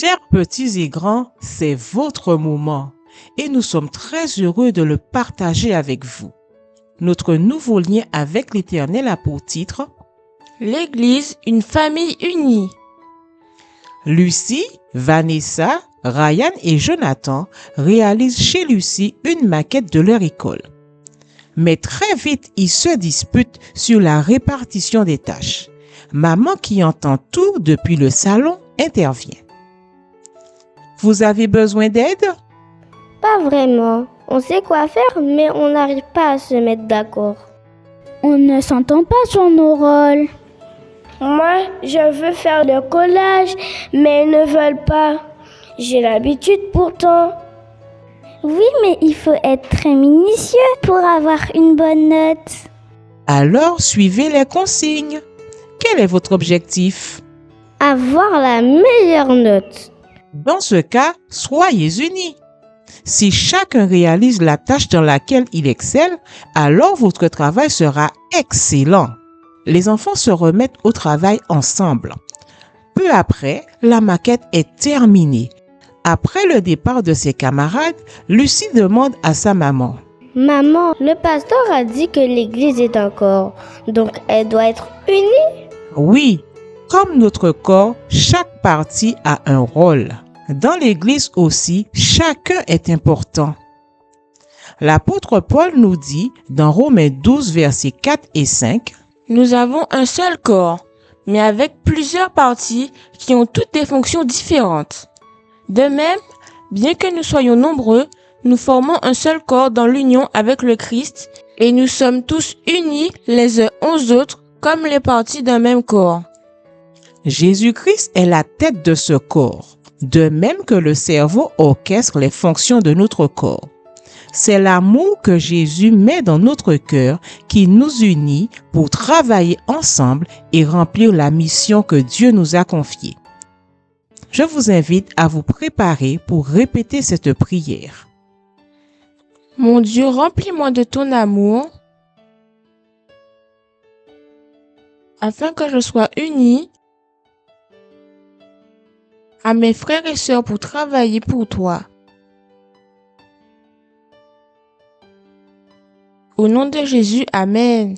Chers petits et grands, c'est votre moment et nous sommes très heureux de le partager avec vous. Notre nouveau lien avec l'Éternel a pour titre L'Église, une famille unie. Lucie, Vanessa, Ryan et Jonathan réalisent chez Lucie une maquette de leur école. Mais très vite, ils se disputent sur la répartition des tâches. Maman, qui entend tout depuis le salon, intervient. Vous avez besoin d'aide? Pas vraiment. On sait quoi faire, mais on n'arrive pas à se mettre d'accord. On ne s'entend pas sur nos rôles. Moi, je veux faire le collage, mais ils ne veulent pas. J'ai l'habitude pourtant. Oui, mais il faut être très minutieux pour avoir une bonne note. Alors, suivez les consignes. Quel est votre objectif? Avoir la meilleure note. Dans ce cas, soyez unis. Si chacun réalise la tâche dans laquelle il excelle, alors votre travail sera excellent. Les enfants se remettent au travail ensemble. Peu après, la maquette est terminée. Après le départ de ses camarades, Lucie demande à sa maman. Maman, le pasteur a dit que l'église est un corps, donc elle doit être unie. Oui, comme notre corps, chaque partie a un rôle. Dans l'église aussi, chacun est important. L'apôtre Paul nous dit dans Romains 12, versets 4 et 5, Nous avons un seul corps, mais avec plusieurs parties qui ont toutes des fonctions différentes. De même, bien que nous soyons nombreux, nous formons un seul corps dans l'union avec le Christ et nous sommes tous unis les uns aux autres comme les parties d'un même corps. Jésus-Christ est la tête de ce corps, de même que le cerveau orchestre les fonctions de notre corps. C'est l'amour que Jésus met dans notre cœur qui nous unit pour travailler ensemble et remplir la mission que Dieu nous a confiée. Je vous invite à vous préparer pour répéter cette prière. Mon Dieu, remplis-moi de ton amour afin que je sois uni à mes frères et sœurs pour travailler pour toi. Au nom de Jésus, Amen.